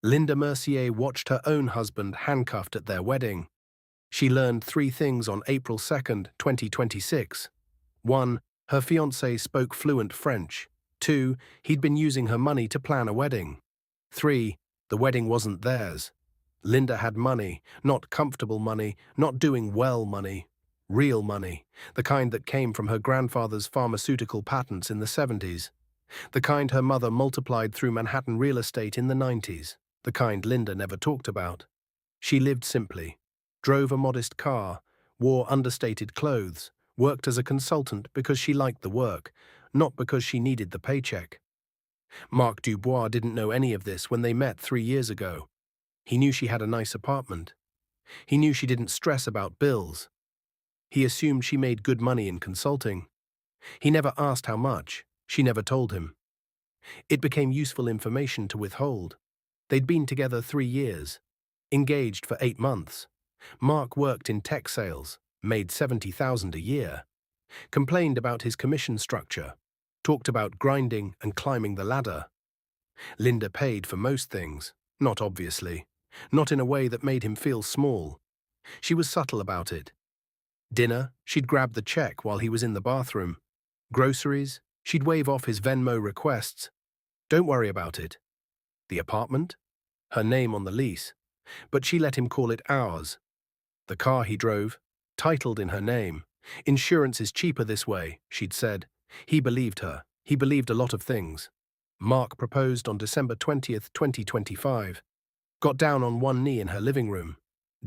Linda Mercier watched her own husband handcuffed at their wedding. She learned three things on April 2nd, 2026. 1. Her fiancé spoke fluent French. 2. He'd been using her money to plan a wedding. 3. The wedding wasn't theirs. Linda had money, not comfortable money, not doing well money. Real money, the kind that came from her grandfather's pharmaceutical patents in the 70s. The kind her mother multiplied through Manhattan real estate in the 90s. The kind Linda never talked about. She lived simply, drove a modest car, wore understated clothes, worked as a consultant because she liked the work, not because she needed the paycheck. Marc Dubois didn't know any of this when they met 3 years ago. He knew she had a nice apartment. He knew she didn't stress about bills. He assumed she made good money in consulting. He never asked how much. She never told him. It became useful information to withhold. They'd been together 3 years, engaged for 8 months. Marc worked in tech sales, made $70,000 a year, complained about his commission structure, talked about grinding and climbing the ladder. Linda paid for most things, not obviously, not in a way that made him feel small. She was subtle about it. Dinner, she'd grab the check while he was in the bathroom. Groceries, she'd wave off his Venmo requests. Don't worry about it. The apartment? Her name on the lease. But she let him call it ours. The car he drove, titled in her name. Insurance is cheaper this way, she'd said. He believed her. He believed a lot of things. Marc proposed on December 20th, 2025. Got down on one knee in her living room.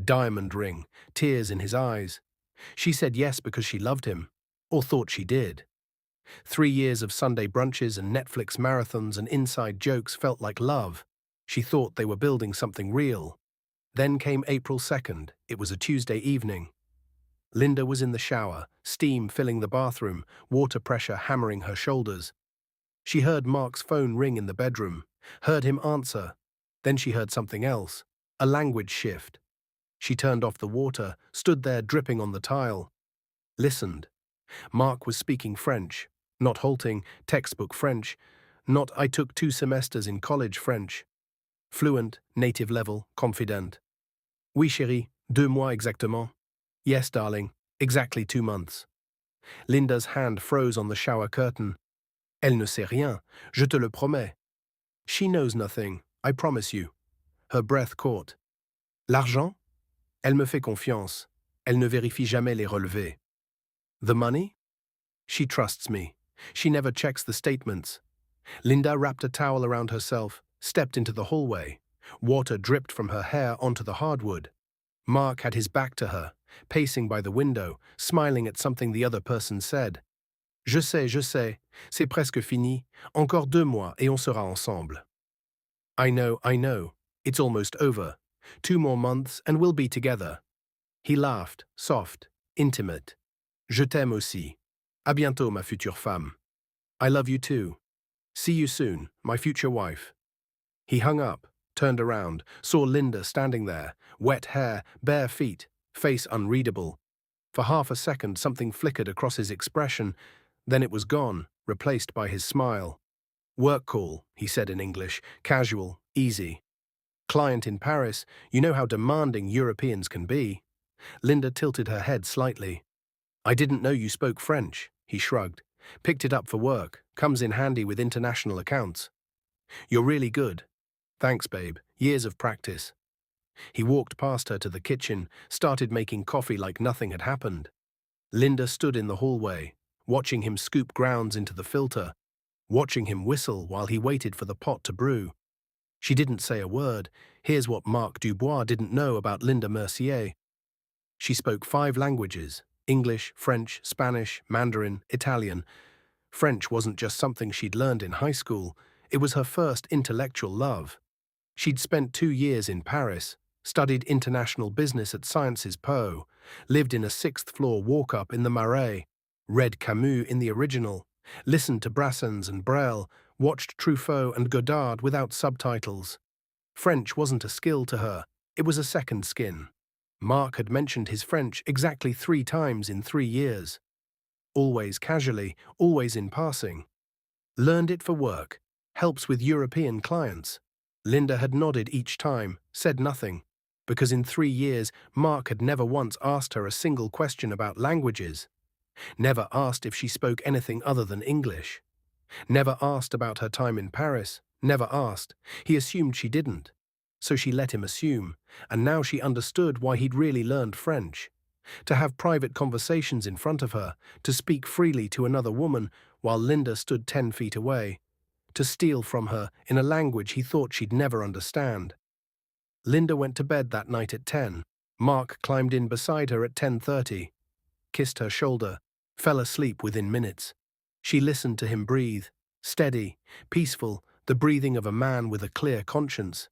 Diamond ring, tears in his eyes. She said yes because she loved him, or thought she did. 3 years of Sunday brunches and Netflix marathons and inside jokes felt like love. She thought they were building something real. Then came April 2nd. It was a Tuesday evening. Linda was in the shower, steam filling the bathroom, water pressure hammering her shoulders. She heard Marc's phone ring in the bedroom, heard him answer. Then she heard something else, a language shift. She turned off the water, stood there dripping on the tile. Listened. Marc was speaking French, not halting, textbook French, not I took 2 semesters in college French. Fluent, native level, confident. Oui, chérie, 2 mois exactement. Yes, darling, exactly 2 months. Linda's hand froze on the shower curtain. Elle ne sait rien, je te le promets. She knows nothing, I promise you. Her breath caught. L'argent? Elle me fait confiance. Elle ne vérifie jamais les relevés. The money? She trusts me. She never checks the statements. Linda wrapped a towel around herself, stepped into the hallway. Water dripped from her hair onto the hardwood. Marc had his back to her, pacing by the window, smiling at something the other person said. Je sais, c'est presque fini. Encore 2 mois et on sera ensemble. I know, it's almost over. 2 more months and we'll be together. He laughed, soft, intimate. Je t'aime aussi. À bientôt, ma future femme. I love you too. See you soon, my future wife. He hung up, turned around, saw Linda standing there, wet hair, bare feet, face unreadable. For half a second something flickered across his expression, then it was gone, replaced by his smile. Work call, he said in English, casual, easy. Client in Paris, you know how demanding Europeans can be. Linda tilted her head slightly. I didn't know you spoke French, he shrugged. Picked it up for work, comes in handy with international accounts. You're really good. Thanks, babe, years of practice. He walked past her to the kitchen, started making coffee like nothing had happened. Linda stood in the hallway, watching him scoop grounds into the filter, watching him whistle while he waited for the pot to brew. She didn't say a word. Here's what Marc Dubois didn't know about Linda Mercier. She spoke 5 languages: English, French, Spanish, Mandarin, Italian. French wasn't just something she'd learned in high school, it was her first intellectual love. She'd spent 2 years in Paris, studied international business at Sciences Po, lived in a 6th-floor walk-up in the Marais, read Camus in the original, listened to Brassens and Brel, watched Truffaut and Godard without subtitles. French wasn't a skill to her, it was a second skin. Marc had mentioned his French exactly 3 times in 3 years. Always casually, always in passing. Learned it for work, helps with European clients. Linda had nodded each time, said nothing, because in 3 years Marc had never once asked her a single question about languages, never asked if she spoke anything other than English, never asked about her time in Paris, never asked. He assumed she didn't. So she let him assume, and now she understood why he'd really learned French. To have private conversations in front of her, to speak freely to another woman while Linda stood 10 feet away, to steal from her in a language he thought she'd never understand. Linda went to bed that night at 10. Marc climbed in beside her at 10:30, kissed her shoulder, fell asleep within minutes. She listened to him breathe, steady, peaceful, the breathing of a man with a clear conscience.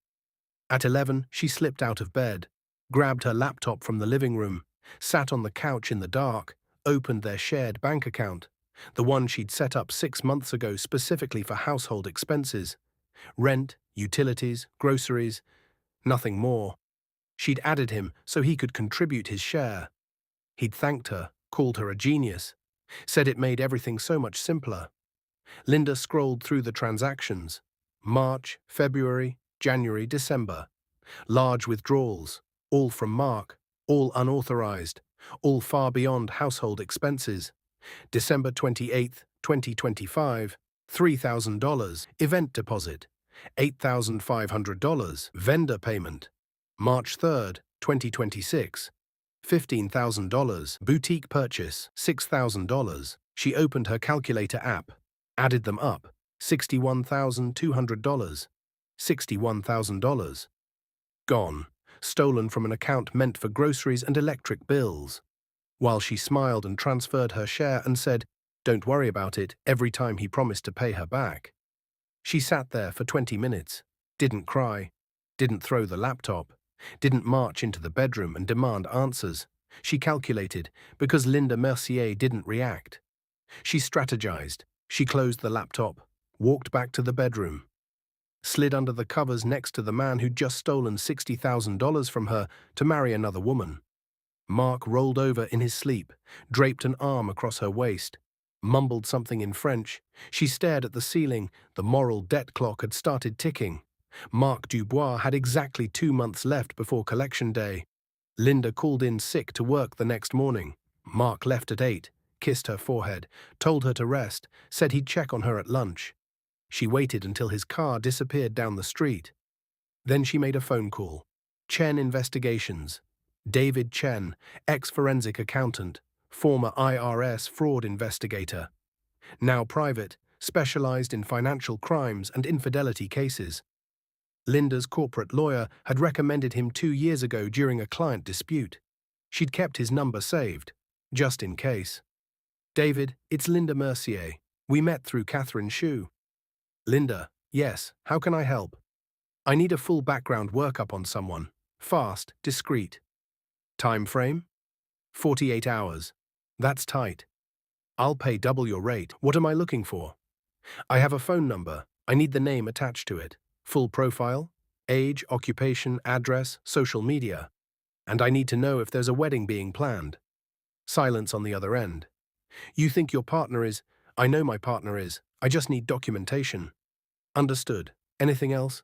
At 11, she slipped out of bed, grabbed her laptop from the living room, sat on the couch in the dark, opened their shared bank account, the one she'd set up 6 months ago specifically for household expenses. Rent, utilities, groceries, nothing more. She'd added him so he could contribute his share. He'd thanked her, called her a genius, said it made everything so much simpler. Linda scrolled through the transactions. March, February, January, December. Large withdrawals, all from Marc, all unauthorized, all far beyond household expenses. December 28th, 2025, $3,000 event deposit, $8,500 vendor payment. March 3rd, 2026, $15,000 boutique purchase, $6,000. She opened her calculator app, added them up, $61,200, $61,000. Gone, stolen from an account meant for groceries and electric bills. While she smiled and transferred her share and said, "Don't worry about it," every time he promised to pay her back. She sat there for 20 minutes, didn't cry, didn't throw the laptop, didn't march into the bedroom and demand answers. She calculated, because Linda Mercier didn't react. She strategized. She closed the laptop, walked back to the bedroom, slid under the covers next to the man who'd just stolen $60,000 from her to marry another woman. Marc rolled over in his sleep, draped an arm across her waist, mumbled something in French. She stared at the ceiling. The moral debt clock had started ticking. Marc Dubois had exactly 2 months left before collection day. Linda called in sick to work the next morning. Marc left at 8, kissed her forehead, told her to rest, said he'd check on her at lunch. She waited until his car disappeared down the street. Then she made a phone call. Chen Investigations. David Chen, ex-forensic accountant, former IRS fraud investigator. Now private, specialized in financial crimes and infidelity cases. Linda's corporate lawyer had recommended him 2 years ago during a client dispute. She'd kept his number saved, just in case. "David, it's Linda Mercier. We met through Catherine Shu." "Linda, yes, how can I help?" "I need a full background workup on someone. Fast, discreet." "Time frame?" 48 hours. "That's tight. I'll pay double your rate. What am I looking for?" "I have a phone number. I need the name attached to it. Full profile, age, occupation, address, social media. And I need to know if there's a wedding being planned." Silence on the other end. "You think your partner is—" "I know my partner is. I just need documentation." "Understood. Anything else?"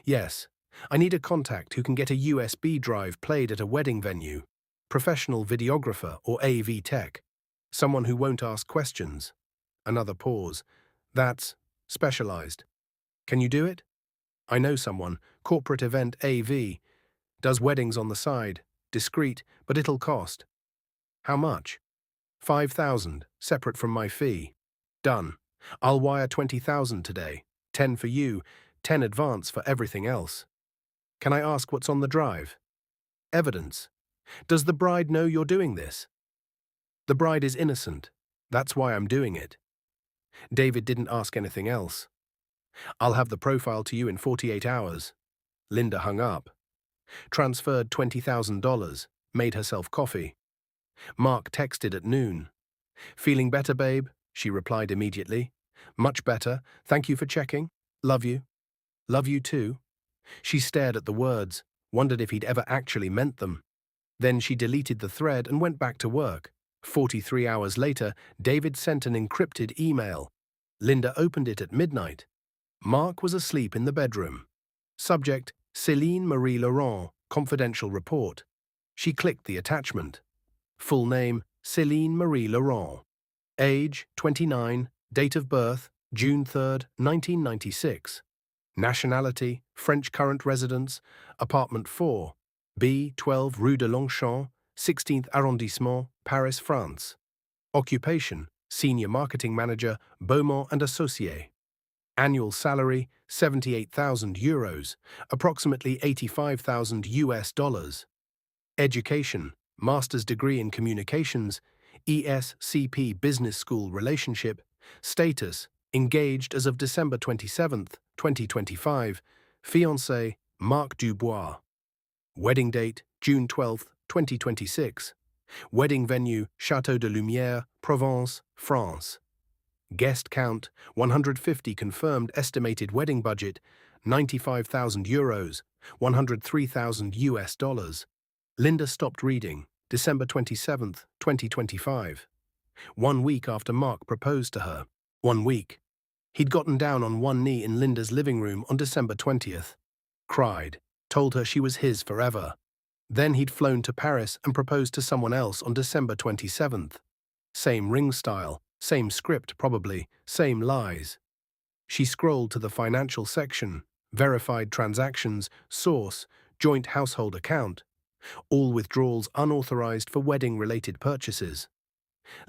"Yes. I need a contact who can get a USB drive played at a wedding venue. Professional videographer or AV tech. Someone who won't ask questions." Another pause. "That's specialized. Can you do it?" "I know someone. Corporate event AV. Does weddings on the side. Discreet, but it'll cost." "How much?" 5,000, separate from my fee." "Done. I'll wire 20,000 today. 10 for you, 10 advance for everything else." "Can I ask what's on the drive?" "Evidence. Does the bride know you're doing this?" "The bride is innocent. That's why I'm doing it." David didn't ask anything else. "I'll have the profile to you in 48 hours. Linda hung up. Transferred $20,000, made herself coffee. Marc texted at noon. "Feeling better, babe?" She replied immediately. "Much better. Thank you for checking. Love you." "Love you too." She stared at the words, wondered if he'd ever actually meant them. Then she deleted the thread and went back to work. 43 hours later, David sent an encrypted email. Linda opened it at midnight. Marc was asleep in the bedroom. Subject, Céline Marie Laurent, confidential report. She clicked the attachment. Full name, Céline Marie Laurent. Age, 29. Date of birth, June 3, 1996. Nationality, French current residence, apartment 4, B12 Rue de Longchamp, 16th arrondissement, Paris, France. Occupation, senior marketing manager, Beaumont and Associés. Annual salary, €78,000, approximately $85,000. Education, master's degree in communications, ESCP Business School relationship. Status, engaged as of December 27, 2025. Fiance, Marc Dubois. Wedding date, June 12, 2026. Wedding venue, Château de Lumière, Provence, France. Guest count, 150 confirmed. Estimated wedding budget, €95,000, $103,000. Linda stopped reading, December 27, 2025. 1 week after Marc proposed to her. 1 week. He'd gotten down on one knee in Linda's living room on December 20th. Cried, told her she was his forever. Then he'd flown to Paris and proposed to someone else on December 27th. Same ring style, same script probably, same lies. She scrolled to the financial section, verified transactions, source, joint household account. All withdrawals unauthorized for wedding-related purchases.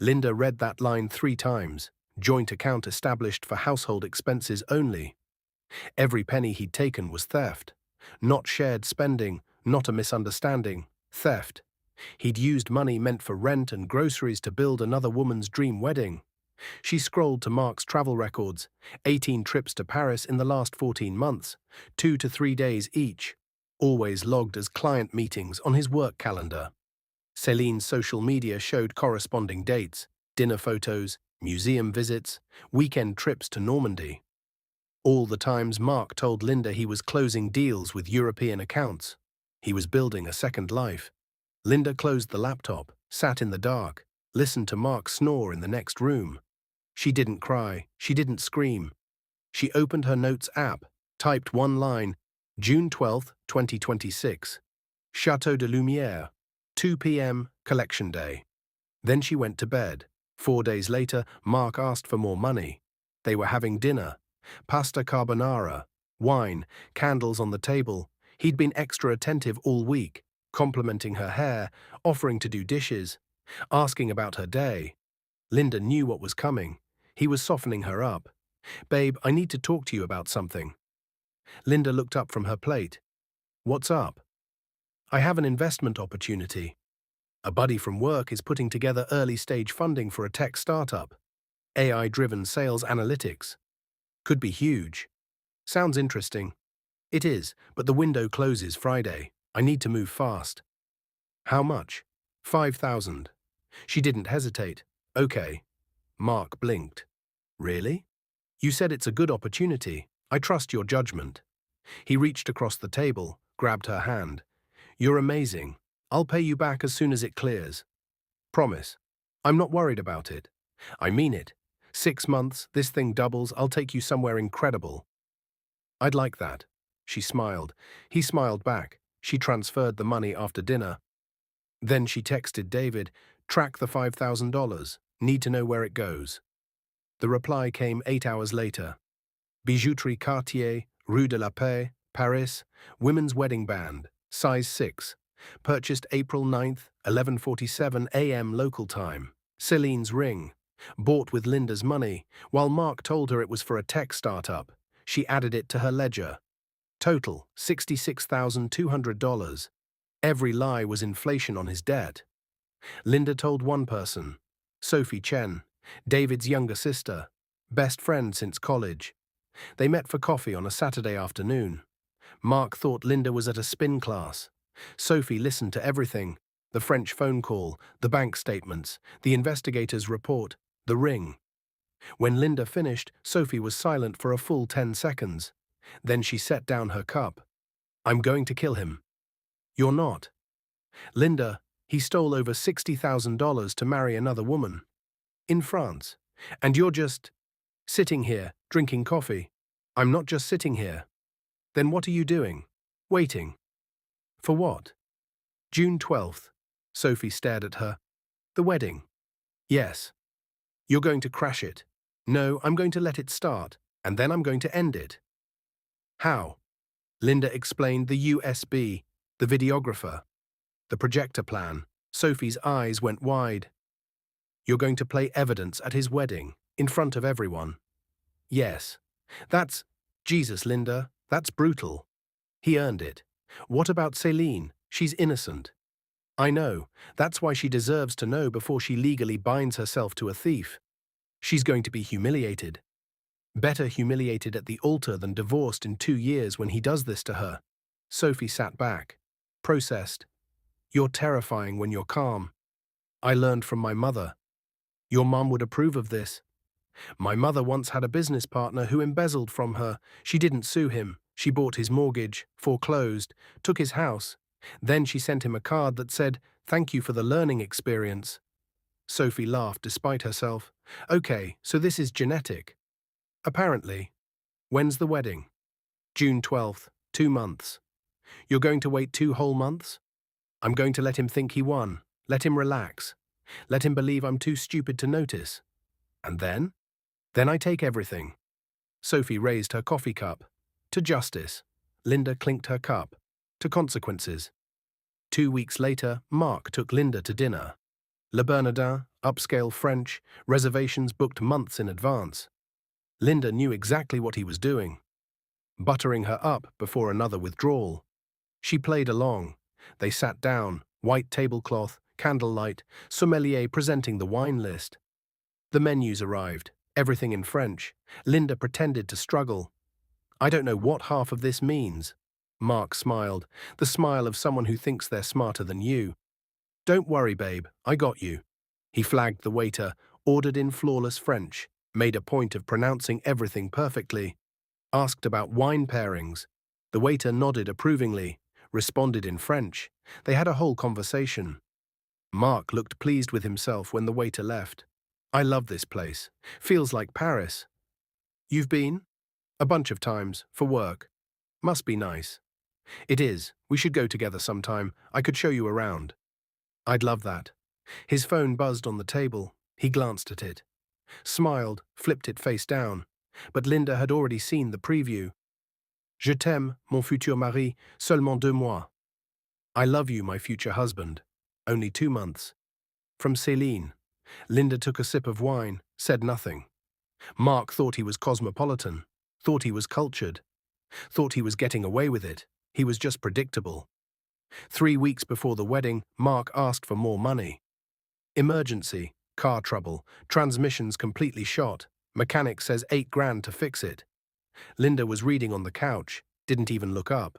Linda read that line 3 times. Joint account established for household expenses only. Every penny he'd taken was theft. Not shared spending, not a misunderstanding, theft. He'd used money meant for rent and groceries to build another woman's dream wedding. She scrolled to Marc's travel records, 18 trips to Paris in the last 14 months, 2 to 3 days each, always logged as client meetings on his work calendar. Céline's social media showed corresponding dates, dinner photos, museum visits, weekend trips to Normandy. All the times Marc told Linda he was closing deals with European accounts. He was building a second life. Linda closed the laptop, sat in the dark, listened to Marc snore in the next room. She didn't cry, she didn't scream. She opened her notes app, typed one line, June 12, 2026. Château de Lumière, 2 p.m., collection day. Then she went to bed. 4 days later, Marc asked for more money. They were having dinner. Pasta carbonara, wine, candles on the table. He'd been extra attentive all week, complimenting her hair, offering to do dishes, asking about her day. Linda knew what was coming. He was softening her up. "Babe, I need to talk to you about something." Linda looked up from her plate. "What's up?" "I have an investment opportunity. A buddy from work is putting together early-stage funding for a tech startup. AI-driven sales analytics. Could be huge. Sounds interesting." "It is, but the window closes Friday. I need to move fast." "How much?" "5,000. She didn't hesitate. "Okay." Marc blinked. "Really? You said it's a good opportunity. I trust your judgment." He reached across the table, grabbed her hand. "You're amazing. I'll pay you back as soon as it clears. Promise. I'm not worried about it. I mean it. 6 months, this thing doubles, I'll take you somewhere incredible." "I'd like that." She smiled. He smiled back. She transferred the money after dinner. Then she texted David, "Track the $5,000. Need to know where it goes." The reply came 8 hours later. Bijouterie Cartier, Rue de la Paix, Paris, women's wedding band, size 6. Purchased April 9th, 11:47 a.m. local time. Céline's ring. Bought with Linda's money. While Marc told her it was for a tech startup, she added it to her ledger. Total, $66,200. Every lie was inflation on his debt. Linda told one person, Sophie Chen, David's younger sister, best friend since college. They met for coffee on a Saturday afternoon. Marc thought Linda was at a spin class. Sophie listened to everything, the French phone call, the bank statements, the investigator's report, the ring. When Linda finished, Sophie was silent for a full 10 seconds. Then she set down her cup. "I'm going to kill him." "You're not." "Linda, he stole over $60,000 to marry another woman. In France. And you're just sitting here, drinking coffee." "I'm not just sitting here." Then what are you doing? Waiting. For what? June 12th. Sophie stared at her. The wedding. Yes. You're going to crash it. No, I'm going to let it start, and then I'm going to end it. How? Linda explained the USB, the videographer, the projector plan. Sophie's eyes went wide. You're going to play evidence at his wedding, in front of everyone. Yes. That's... Jesus, Linda, that's brutal. He earned it. What about Céline? She's innocent. I know. That's why she deserves to know before she legally binds herself to a thief. She's going to be humiliated. Better humiliated at the altar than divorced in 2 years when he does this to her. Sophie sat back, processed. You're terrifying when you're calm. I learned from my mother. Your mum would approve of this. My mother once had a business partner who embezzled from her. She didn't sue him. She bought his mortgage, foreclosed, took his house. Then she sent him a card that said, "Thank you for the learning experience." Sophie laughed despite herself. Okay, so this is genetic. Apparently. When's the wedding? June 12th, 2 months. You're going to wait 2 whole months? I'm going to let him think he won. Let him relax. Let him believe I'm too stupid to notice. And then? Then I take everything. Sophie raised her coffee cup. To justice. Linda clinked her cup. To consequences. 2 weeks later, Marc took Linda to dinner. Le Bernardin, upscale French, reservations booked months in advance. Linda knew exactly what he was doing. Buttering her up before another withdrawal. She played along. They sat down, white tablecloth, candlelight, sommelier presenting the wine list. The menus arrived, everything in French. Linda pretended to struggle. I don't know what half of this means. Marc smiled, the smile of someone who thinks they're smarter than you. Don't worry, babe, I got you. He flagged the waiter, ordered in flawless French, made a point of pronouncing everything perfectly. Asked about wine pairings. The waiter nodded approvingly, responded in French. They had a whole conversation. Marc looked pleased with himself when the waiter left. I love this place. Feels like Paris. You've been? A bunch of times, for work. Must be nice. It is. We should go together sometime. I could show you around. I'd love that. His phone buzzed on the table. He glanced at it. Smiled, flipped it face down. But Linda had already seen the preview. Je t'aime, mon futur mari, seulement 2 mois. I love you, my future husband. Only 2 months. From Céline. Linda took a sip of wine, said nothing. Marc thought he was cosmopolitan, thought he was cultured, thought he was getting away with it. He was just predictable. 3 weeks before the wedding, Marc asked for more money. Emergency, car trouble, transmissions completely shot. Mechanic says 8 grand to fix it. Linda was reading on the couch, didn't even look up.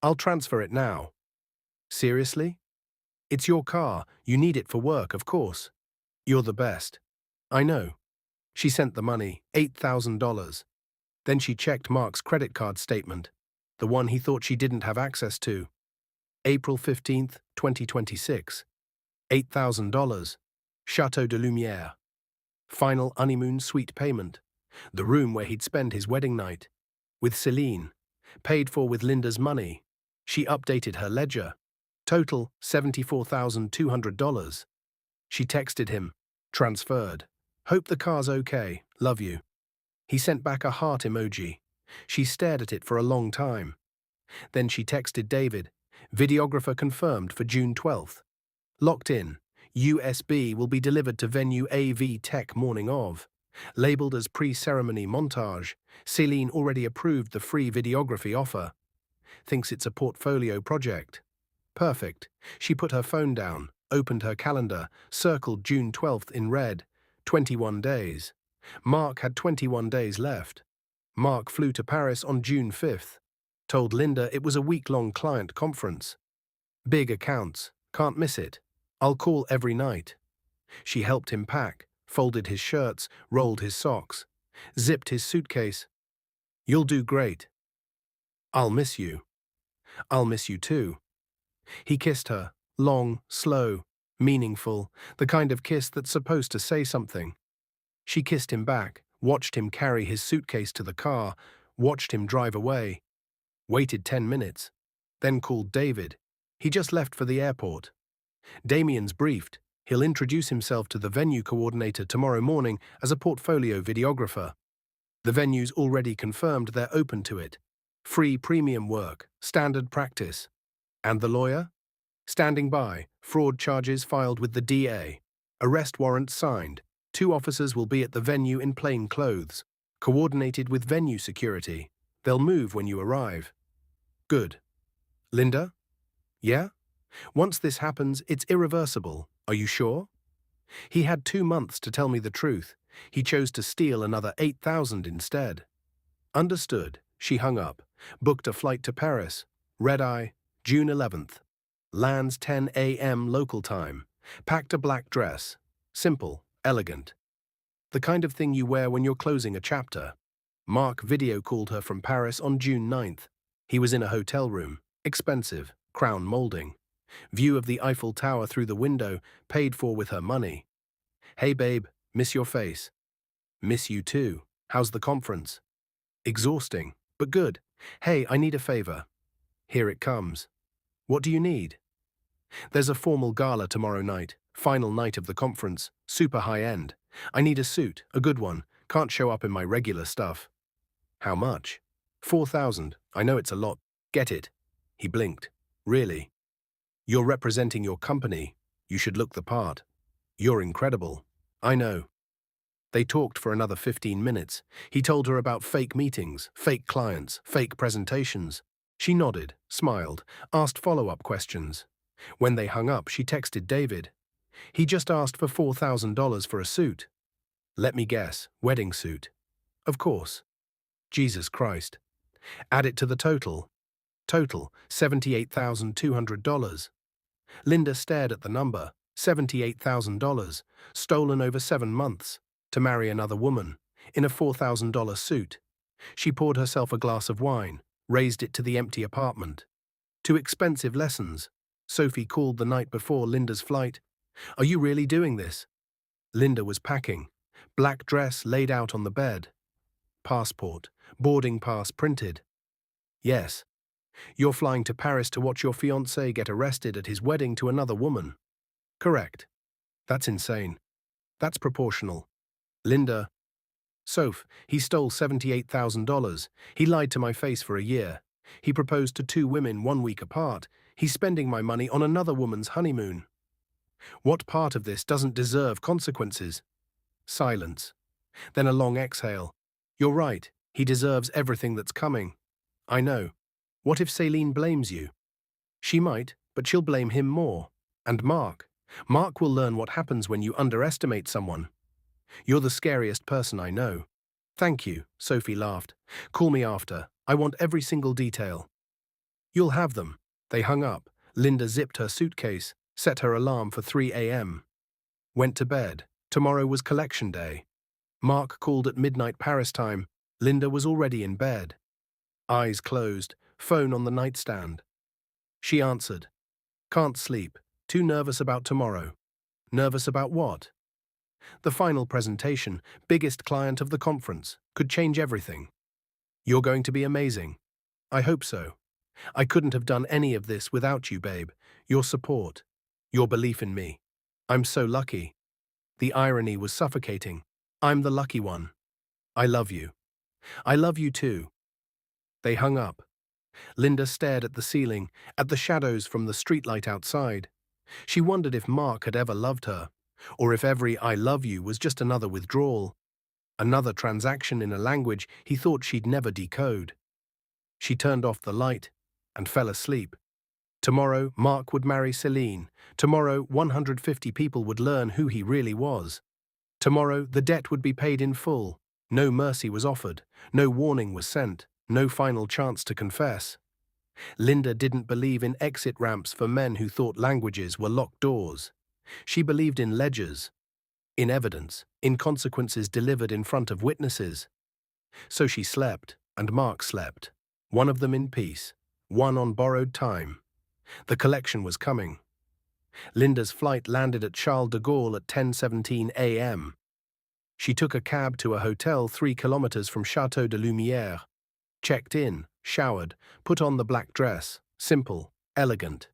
I'll transfer it now. Seriously? It's your car, you need it for work, of course. You're the best. I know. She sent the money, $8,000. Then she checked Marc's credit card statement, the one he thought she didn't have access to. April 15th, 2026. $8,000. Chateau de Lumière. Final honeymoon suite payment. The room where he'd spend his wedding night. With Céline. Paid for with Linda's money. She updated her ledger. Total, $74,200. She texted him. Transferred. Hope the car's okay. Love you. He sent back a heart emoji. She stared at it for a long time. Then she texted David. Videographer confirmed for June 12th. Locked in. USB will be delivered to venue AV Tech morning of. Labeled as pre-ceremony montage. Céline already approved the free videography offer. Thinks it's a portfolio project. Perfect. She put her phone down, opened her calendar, circled June 12th in red. 21 days. Marc had 21 days left. Marc flew to Paris on June 5th. Told Linda it was a week-long client conference. Big accounts. Can't miss it. I'll call every night. She helped him pack, folded his shirts, rolled his socks, zipped his suitcase. You'll do great. I'll miss you. I'll miss you too. He kissed her, long, slow, meaningful, the kind of kiss that's supposed to say something. She kissed him back, watched him carry his suitcase to the car, watched him drive away. Waited 10 minutes. Then called David. He just left for the airport. Damien's briefed. He'll introduce himself to the venue coordinator tomorrow morning as a portfolio videographer. The venue's already confirmed they're open to it. Free premium work, standard practice. And the lawyer? Standing by, fraud charges filed with the DA. Arrest warrant signed. 2 officers will be at the venue in plain clothes, coordinated with venue security. They'll move when you arrive. Good. Linda? Yeah? Once this happens, it's irreversible. Are you sure? He had 2 months to tell me the truth. He chose to steal another 8,000 instead. Understood. She hung up, booked a flight to Paris. Red-eye, June 11th. Lands 10 a.m. local time. Packed a black dress. Simple, elegant. The kind of thing you wear when you're closing a chapter. Marc video called her from Paris on June 9th. He was in a hotel room. Expensive, crown molding. View of the Eiffel Tower through the window, paid for with her money. Hey babe, miss your face. Miss you too. How's the conference? Exhausting, but good. Hey, I need a favor. Here it comes. What do you need? There's a formal gala tomorrow night, final night of the conference, super high-end. I need a suit, a good one, can't show up in my regular stuff. How much? 4,000, I know it's a lot. Get it. He blinked. Really? You're representing your company. You should look the part. You're incredible. I know. They talked for another 15 minutes. He told her about fake meetings, fake clients, fake presentations. She nodded, smiled, asked follow-up questions. When they hung up, she texted David. He just asked for $4,000 for a suit. Let me guess, wedding suit. Of course. Jesus Christ. Add it to the total. Total, $78,200. Linda stared at the number. $78,000, stolen over 7 months, to marry another woman, in a $4,000 suit. She poured herself a glass of wine, raised it to the empty apartment. 2 expensive lessons. Sophie called the night before Linda's flight. Are you really doing this? Linda was packing. Black dress laid out on the bed. Passport, boarding pass printed. Yes. You're flying to Paris to watch your fiancé get arrested at his wedding to another woman. Correct. That's insane. That's proportional. Linda. Soph, he stole $78,000. He lied to my face for a year. He proposed to 2 women 1 week apart. He's spending my money on another woman's honeymoon. What part of this doesn't deserve consequences? Silence. Then a long exhale. You're right. He deserves everything that's coming. I know. What if Céline blames you? She might, but she'll blame him more. And Marc. Marc will learn what happens when you underestimate someone. You're the scariest person I know. Thank you, Sophie laughed. Call me after. I want every single detail. You'll have them. They hung up. Linda zipped her suitcase, set her alarm for 3 a.m. Went to bed. Tomorrow was collection day. Marc called at midnight Paris time. Linda was already in bed. Eyes closed, phone on the nightstand. She answered. Can't sleep. Too nervous about tomorrow. Nervous about what? The final presentation, biggest client of the conference, could change everything. You're going to be amazing. I hope so. I couldn't have done any of this without you, babe. Your support. Your belief in me. I'm so lucky. The irony was suffocating. I'm the lucky one. I love you. I love you too. They hung up. Linda stared at the ceiling, at the shadows from the streetlight outside. She wondered if Marc had ever loved her, or if every I love you was just another withdrawal, another transaction in a language he thought she'd never decode. She turned off the light and fell asleep. Tomorrow, Marc would marry Céline. Tomorrow, 150 people would learn who he really was. Tomorrow, the debt would be paid in full. No mercy was offered. No warning was sent. No final chance to confess. Linda didn't believe in exit ramps for men who thought languages were locked doors. She believed in ledgers, in evidence, in consequences delivered in front of witnesses. So she slept, and Marc slept. One of them in peace, one on borrowed time. The collection was coming. Linda's flight landed at Charles de Gaulle at 10:17 a.m. She took a cab to a hotel 3 kilometers from Château de Lumière. Checked in, showered, put on the black dress, simple, elegant.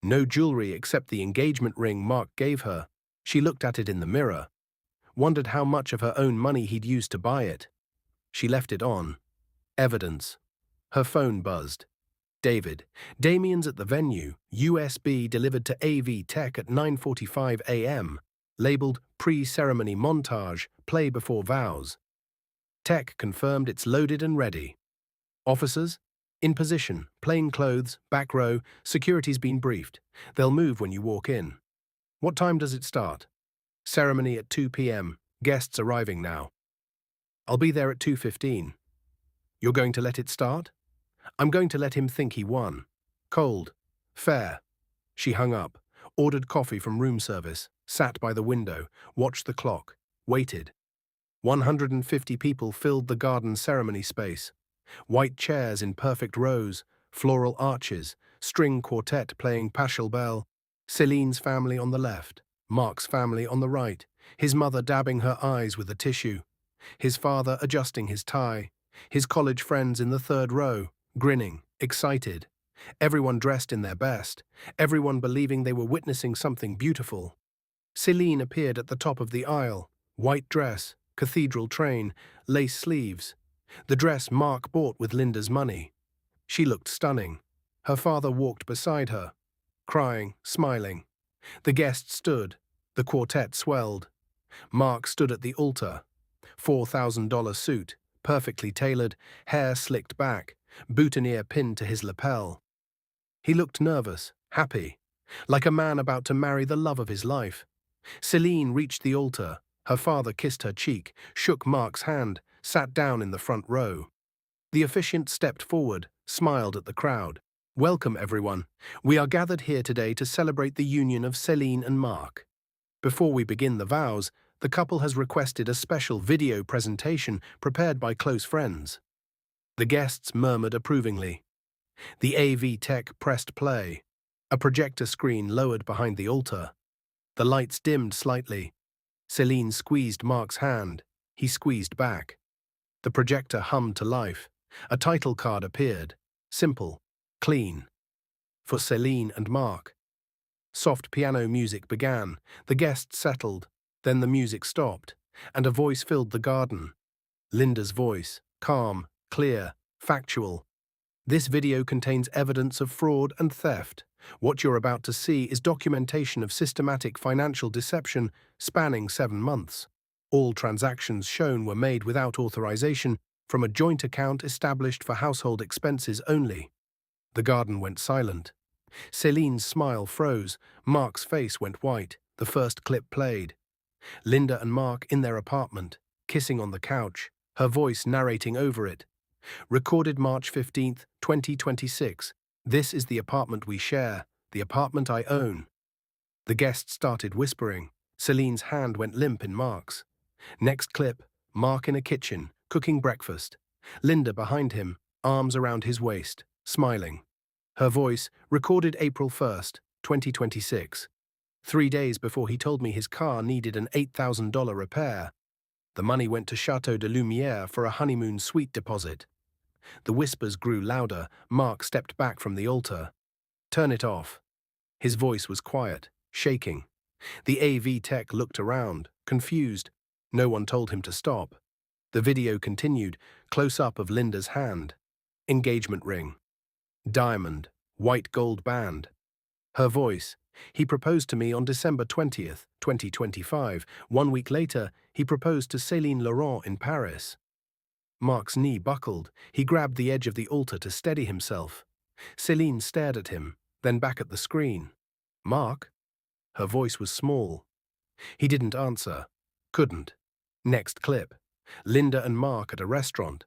No jewelry except the engagement ring Marc gave her. She looked at it in the mirror, wondered how much of her own money he'd used to buy it. She left it on. Evidence. Her phone buzzed. David. Damien's at the venue. USB delivered to AV Tech at 9:45 a.m. Labeled pre-ceremony montage, play before vows. Tech confirmed it's loaded and ready. Officers? In position, plain clothes, back row, security's been briefed. They'll move when you walk in. What time does it start? Ceremony at 2 p.m. Guests arriving now. I'll be there at 2:15. You're going to let it start? I'm going to let him think he won. Cold. Fair. She hung up, ordered coffee from room service, sat by the window, watched the clock, waited. 150 people filled the garden ceremony space. White chairs in perfect rows, floral arches, string quartet playing Pachelbel, Celine's family on the left, Marc's family on the right, his mother dabbing her eyes with a tissue, his father adjusting his tie, his college friends in the third row, grinning, excited, everyone dressed in their best, everyone believing they were witnessing something beautiful. Celine appeared at the top of the aisle, white dress, cathedral train, lace sleeves, the dress Marc bought with Linda's money. She looked stunning. Her father walked beside her, crying, smiling. The guests stood. The quartet swelled. Marc stood at the altar. $4,000 suit, perfectly tailored, hair slicked back, boutonniere pinned to his lapel. He looked nervous, happy, like a man about to marry the love of his life. Celine reached the altar. Her father kissed her cheek, shook Marc's hand, sat down in the front row. The officiant stepped forward, smiled at the crowd. Welcome, everyone. We are gathered here today to celebrate the union of Celine and Marc. Before we begin the vows, the couple has requested a special video presentation prepared by close friends. The guests murmured approvingly. The AV Tech pressed play. A projector screen lowered behind the altar. The lights dimmed slightly. Celine squeezed Marc's hand. He squeezed back. The projector hummed to life. A title card appeared. Simple. Clean. For Celine and Marc. Soft piano music began. The guests settled. Then the music stopped, and a voice filled the garden. Linda's voice, calm, clear, factual. This video contains evidence of fraud and theft. What you're about to see is documentation of systematic financial deception spanning 7 months. All transactions shown were made without authorization from a joint account established for household expenses only. The garden went silent. Celine's smile froze. Marc's face went white. The first clip played. Linda and Marc in their apartment, kissing on the couch, her voice narrating over it. Recorded March 15, 2026. This is the apartment we share, the apartment I own. The guests started whispering. Celine's hand went limp in Marc's. Next clip, Marc in a kitchen, cooking breakfast. Linda behind him, arms around his waist, smiling. Her voice, recorded April 1st, 2026. 3 days before he told me his car needed an $8,000 repair. The money went to Chateau de Lumière for a honeymoon suite deposit. The whispers grew louder. Marc stepped back from the altar. Turn it off. His voice was quiet, shaking. The AV Tech looked around, confused. No one told him to stop. The video continued, close-up of Linda's hand. Engagement ring. Diamond, white gold band. Her voice. He proposed to me on December 20th, 2025. 1 week later, he proposed to Céline Laurent in Paris. Marc's knee buckled. He grabbed the edge of the altar to steady himself. Céline stared at him, then back at the screen. Marc? Her voice was small. He didn't answer. Couldn't. Next clip. Linda and Marc at a restaurant.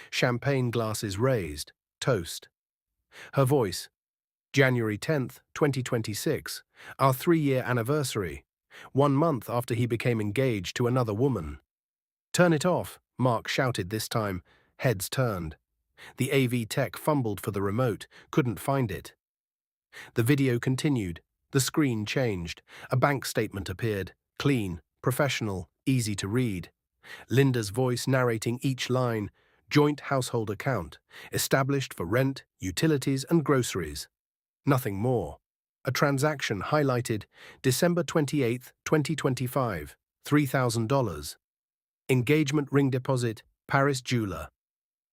Champagne glasses raised. Toast. Her voice. January 10th, 2026. Our 3-year anniversary. 1 month after he became engaged to another woman. Turn it off, Marc shouted this time. Heads turned. The AV Tech fumbled for the remote, couldn't find it. The video continued. The screen changed. A bank statement appeared. Clean, professional, easy to read. Linda's voice narrating each line. Joint household account, established for rent, utilities and groceries. Nothing more. A transaction highlighted December 28, 2025, $3,000. Engagement ring deposit, Paris jeweler.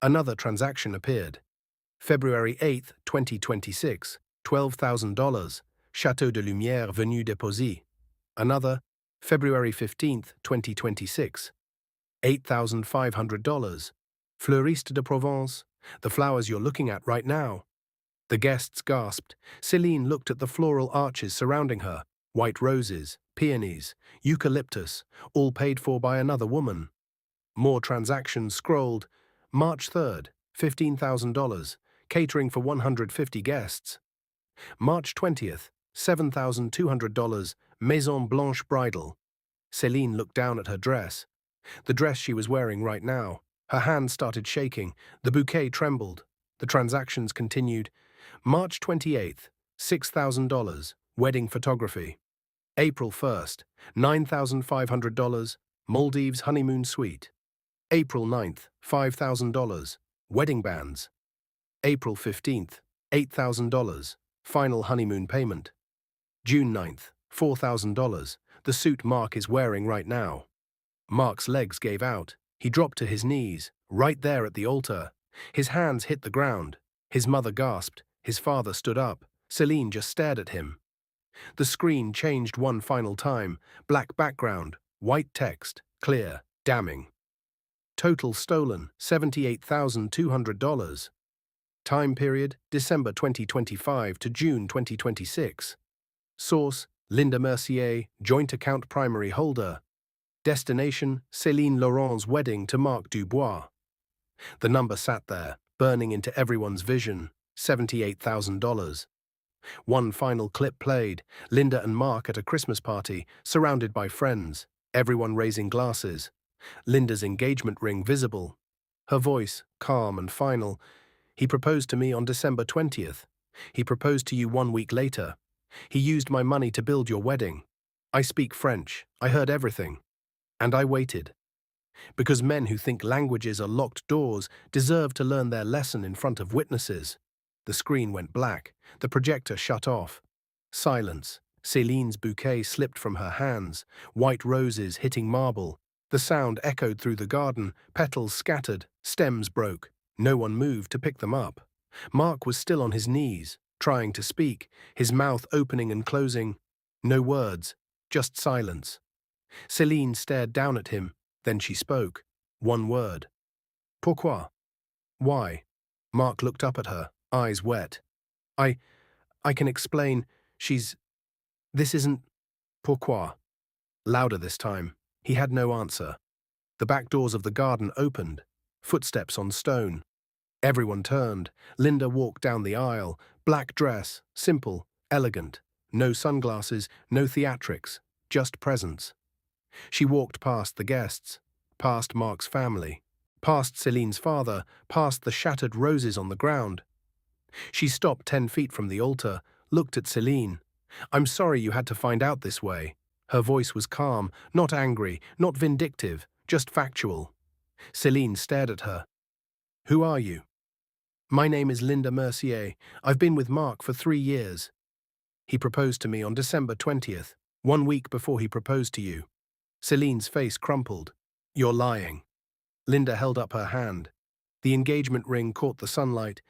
Another transaction appeared. February 8, 2026, $12,000, Château de Lumière venu déposer. Another, February 15, 2026, $8,500, Fleuriste de Provence, the flowers you're looking at right now. The guests gasped. Celine looked at the floral arches surrounding her, white roses, peonies, eucalyptus, all paid for by another woman. More transactions scrolled. March 3rd, $15,000, catering for 150 guests. March 20th, $7,200, Maison Blanche bridal. Celine looked down at her dress. The dress she was wearing right now. Her hands started shaking. The bouquet trembled. The transactions continued. March 28th, $6,000, wedding photography. April 1st, $9,500, Maldives honeymoon suite. April 9th, $5,000, wedding bands. April 15th, $8,000, final honeymoon payment. June 9th, $4,000, the suit Marc is wearing right now. Marc's legs gave out. He dropped to his knees, right there at the altar. His hands hit the ground. His mother gasped. His father stood up. Celine just stared at him. The screen changed one final time. Black background, white text, clear, damning. Total stolen, $78,200. Time period, December 2025 to June 2026. Source, Linda Mercier, joint account primary holder. Destination, Céline Laurent's wedding to Marc Dubois. The number sat there, burning into everyone's vision, $78,000. One final clip played, Linda and Marc at a Christmas party, surrounded by friends, everyone raising glasses. Linda's engagement ring visible. Her voice, calm and final. He proposed to me on December 20th. He proposed to you 1 week later. He used my money to build your wedding. I speak French. I heard everything. And I waited. Because men who think languages are locked doors deserve to learn their lesson in front of witnesses. The screen went black. The projector shut off. Silence. Celine's bouquet slipped from her hands, white roses hitting marble. The sound echoed through the garden, petals scattered, stems broke. No one moved to pick them up. Marc was still on his knees, trying to speak, his mouth opening and closing. No words, just silence. Celine stared down at him, then she spoke. One word. Pourquoi? Why? Marc looked up at her, eyes wet. I can explain. This isn't... Pourquoi? Louder this time. He had no answer. The back doors of the garden opened. Footsteps on stone. Everyone turned. Linda walked down the aisle. Black dress, simple, elegant. No sunglasses, no theatrics, just presence. She walked past the guests, past Marc's family, past Celine's father, past the shattered roses on the ground. She stopped 10 feet from the altar, looked at Celine. I'm sorry you had to find out this way. Her voice was calm, not angry, not vindictive, just factual. Celine stared at her. Who are you? My name is Linda Mercier. I've been with Marc for 3 years. He proposed to me on December 20th, 1 week before he proposed to you. Celine's face crumpled. You're lying. Linda held up her hand. The engagement ring caught the sunlight.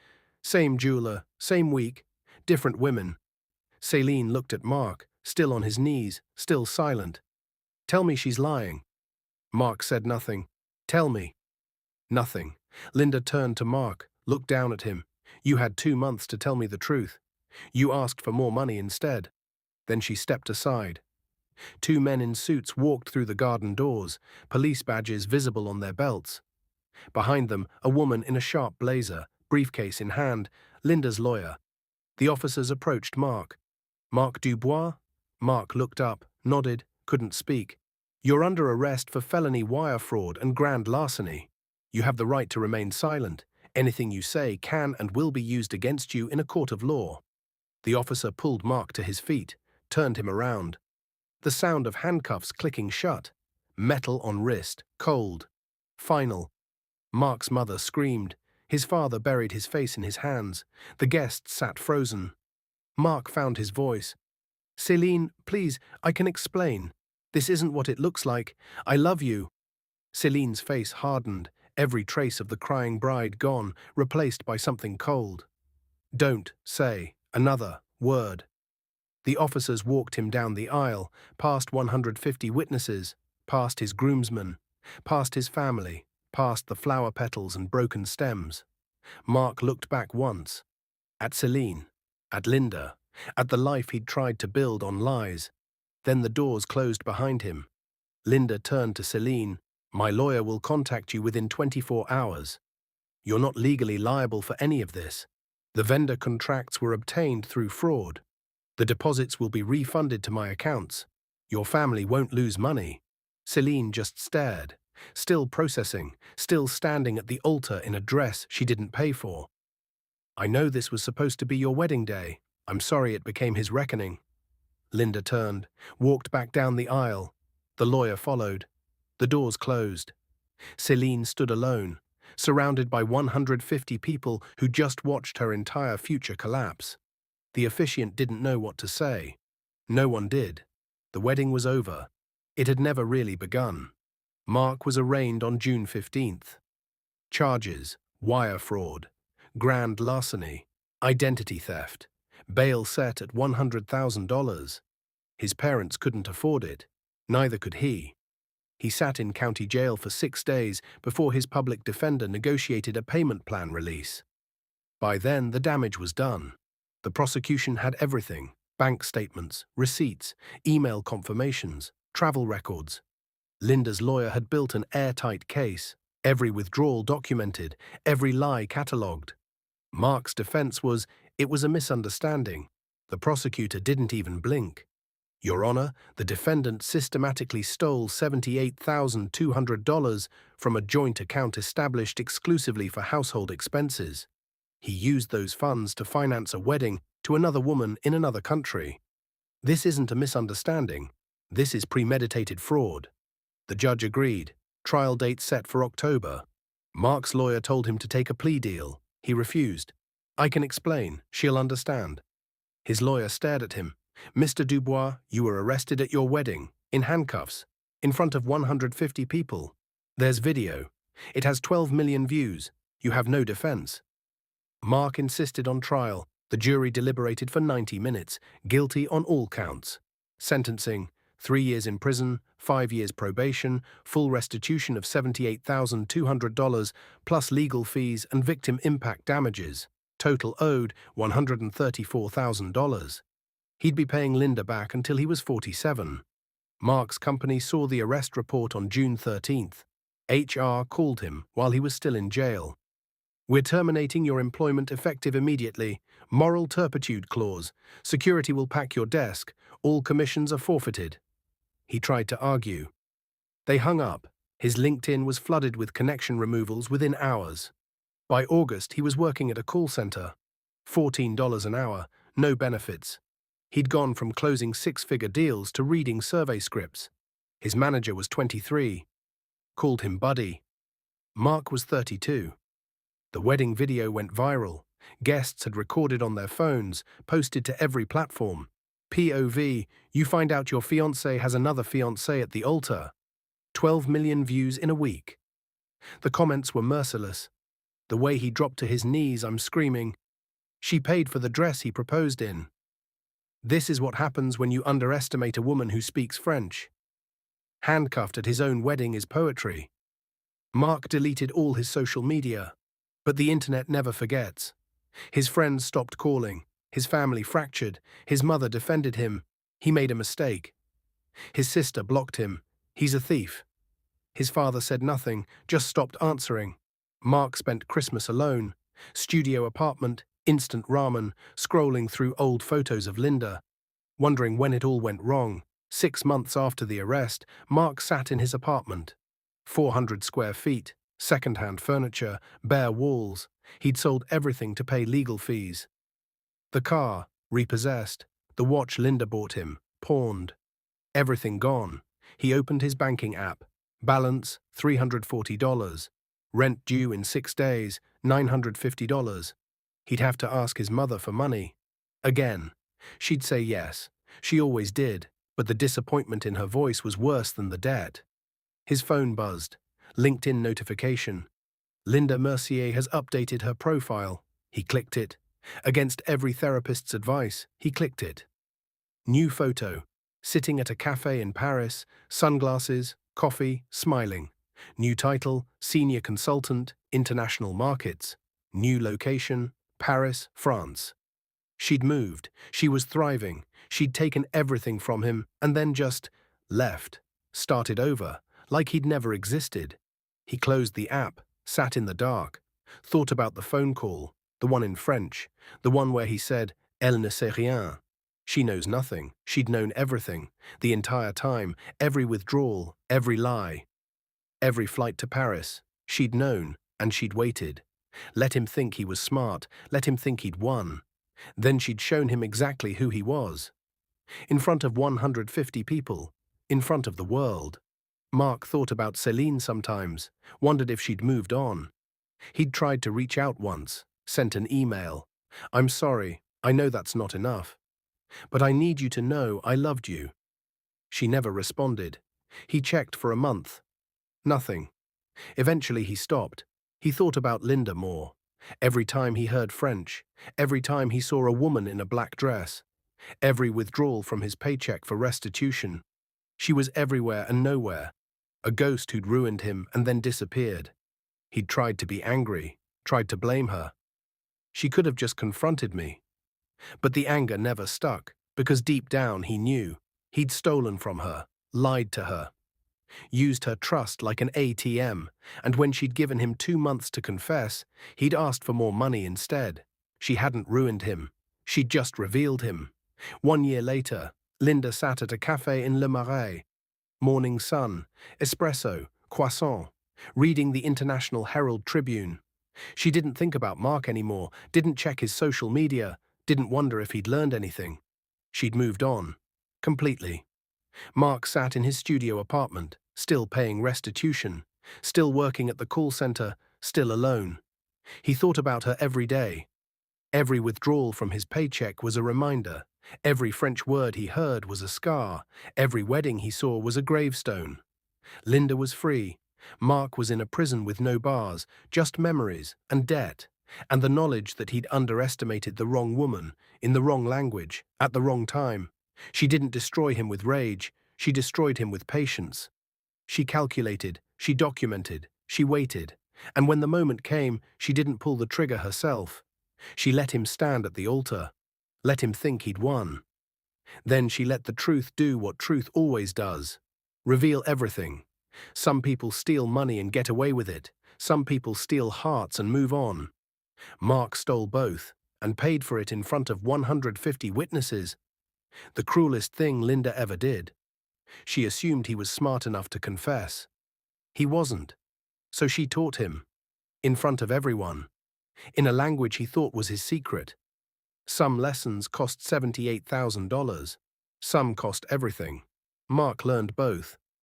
Same jeweler, same week, different women. Celine looked at Marc, still on his knees, still silent. Tell me she's lying. Marc said nothing. Tell me. Nothing. Linda turned to Marc, looked down at him. You had 2 months to tell me the truth. You asked for more money instead. Then she stepped aside. 2 men in suits walked through the garden doors, police badges visible on their belts. Behind them, a woman in a sharp blazer, briefcase in hand, Linda's lawyer. The officers approached Marc. Marc Dubois? Marc looked up, nodded, couldn't speak. You're under arrest for felony wire fraud and grand larceny. You have the right to remain silent. Anything you say can and will be used against you in a court of law. The officer pulled Marc to his feet, turned him around. The sound of handcuffs clicking shut. Metal on wrist, cold. Final. Mark's mother screamed. His father buried his face in his hands. The guests sat frozen. Mark found his voice. "Céline, please, I can explain. This isn't what it looks like. I love you." Céline's face hardened, every trace of the crying bride gone, replaced by something cold. "Don't say another word." The officers walked him down the aisle, past 150 witnesses, past his groomsmen, past his family, past the flower petals and broken stems. Mark looked back once, at Céline, at Linda, at the life he'd tried to build on lies. Then the doors closed behind him. Linda turned to Céline. "My lawyer will contact you within 24 hours. You're not legally liable for any of this. The vendor contracts were obtained through fraud. The deposits will be refunded to my accounts. Your family won't lose money." Céline just stared, still processing, still standing at the altar in a dress she didn't pay for. "I know this was supposed to be your wedding day. I'm sorry it became his reckoning." Linda turned, walked back down the aisle. The lawyer followed. The doors closed. Céline stood alone, surrounded by 150 people who just watched her entire future collapse. The officiant didn't know what to say. No one did. The wedding was over. It had never really begun. Mark was arraigned on June 15th. Charges: wire fraud, grand larceny, identity theft, bail set at $100,000. His parents couldn't afford it. Neither could he. He sat in county jail for 6 days before his public defender negotiated a payment plan release. By then, the damage was done. The prosecution had everything: bank statements, receipts, email confirmations, travel records. Linda's lawyer had built an airtight case, every withdrawal documented, every lie catalogued. Mark's defense was, it was a misunderstanding. The prosecutor didn't even blink. "Your Honor, the defendant systematically stole $78,200 from a joint account established exclusively for household expenses. He used those funds to finance a wedding to another woman in another country. This isn't a misunderstanding. This is premeditated fraud." The judge agreed. Trial date set for October. Mark's lawyer told him to take a plea deal. He refused. "I can explain. She'll understand." His lawyer stared at him. "Mr. Dubois, you were arrested at your wedding, in handcuffs, in front of 150 people. There's video. It has 12 million views. You have no defense." Mark insisted on trial. The jury deliberated for 90 minutes, guilty on all counts. Sentencing: 3 years in prison, 5 years probation, full restitution of $78,200, plus legal fees and victim impact damages. Total owed $134,000. He'd be paying Linda back until he was 47. Mark's company saw the arrest report on June 13th. HR called him while he was still in jail. "We're terminating your employment effective immediately. Moral turpitude clause. Security will pack your desk. All commissions are forfeited." He tried to argue. They hung up. His LinkedIn was flooded with connection removals within hours. By August, he was working at a call center. $14 an hour, no benefits. He'd gone from closing 6-figure deals to reading survey scripts. His manager was 23. Called him buddy. Mark was 32. The wedding video went viral. Guests had recorded on their phones, posted to every platform. POV, you find out your fiancé has another fiancé at the altar. 12 million views in a week. The comments were merciless. The way he dropped to his knees, I'm screaming. She paid for the dress he proposed in. This is what happens when you underestimate a woman who speaks French. Handcuffed at his own wedding is poetry. Mark deleted all his social media. But the internet never forgets. His friends stopped calling. His family fractured. His mother defended him. He made a mistake. His sister blocked him. He's a thief. His father said nothing, just stopped answering. Mark spent Christmas alone. Studio apartment, instant ramen, scrolling through old photos of Linda. Wondering when it all went wrong. 6 months after the arrest, Mark sat in his apartment. 400 square feet. Second-hand furniture, bare walls. He'd sold everything to pay legal fees. The car, repossessed. The watch Linda bought him, pawned. Everything gone. He opened his banking app. Balance, $340. Rent due in 6 days, $950. He'd have to ask his mother for money. Again. She'd say yes. She always did, but the disappointment in her voice was worse than the debt. His phone buzzed. LinkedIn notification. Linda Mercier has updated her profile. He clicked it. Against every therapist's advice, he clicked it. New photo. Sitting at a cafe in Paris, sunglasses, coffee, smiling. New title, Senior Consultant, International Markets. New location, Paris, France. She'd moved. She was thriving. She'd taken everything from him and then just left. Started over, like he'd never existed. He closed the app, sat in the dark, thought about the phone call, the one in French, the one where he said, Elle ne sait rien. She knows nothing. She'd known everything, the entire time, every withdrawal, every lie. Every flight to Paris. She'd known, and she'd waited. Let him think he was smart, let him think he'd won. Then she'd shown him exactly who he was. In front of 150 people, in front of the world. Marc thought about Céline sometimes, wondered if she'd moved on. He'd tried to reach out once, sent an email. I'm sorry, I know that's not enough. But I need you to know I loved you. She never responded. He checked for a month. Nothing. Eventually he stopped. He thought about Linda more. Every time he heard French, every time he saw a woman in a black dress, every withdrawal from his paycheck for restitution. She was everywhere and nowhere. A ghost who'd ruined him and then disappeared. He'd tried to be angry, tried to blame her. She could have just confronted me. But the anger never stuck, because deep down he knew. He'd stolen from her, lied to her, used her trust like an ATM, and when she'd given him 2 months to confess, he'd asked for more money instead. She hadn't ruined him. She'd just revealed him. 1 year later, Linda sat at a cafe in Le Marais. Morning sun, espresso, croissant, reading the International Herald Tribune. She didn't think about Marc anymore, didn't check his social media, didn't wonder if he'd learned anything. She'd moved on. Completely. Marc sat in his studio apartment, still paying restitution, still working at the call center, still alone. He thought about her every day. Every withdrawal from his paycheck was a reminder. Every French word he heard was a scar. Every wedding he saw was a gravestone. Linda was free. Marc was in a prison with no bars, just memories and debt, and the knowledge that he'd underestimated the wrong woman, in the wrong language, at the wrong time. She didn't destroy him with rage, she destroyed him with patience. She calculated, she documented, she waited, and when the moment came, she didn't pull the trigger herself. She let him stand at the altar, let him think he'd won. Then she let the truth do what truth always does. Reveal everything. Some people steal money and get away with it. Some people steal hearts and move on. Marc stole both, and paid for it in front of 150 witnesses. The cruelest thing Linda ever did. She assumed he was smart enough to confess. He wasn't. So she taught him. In front of everyone. In a language he thought was his secret. Some lessons cost $78,000. Some cost everything. Marc learned both.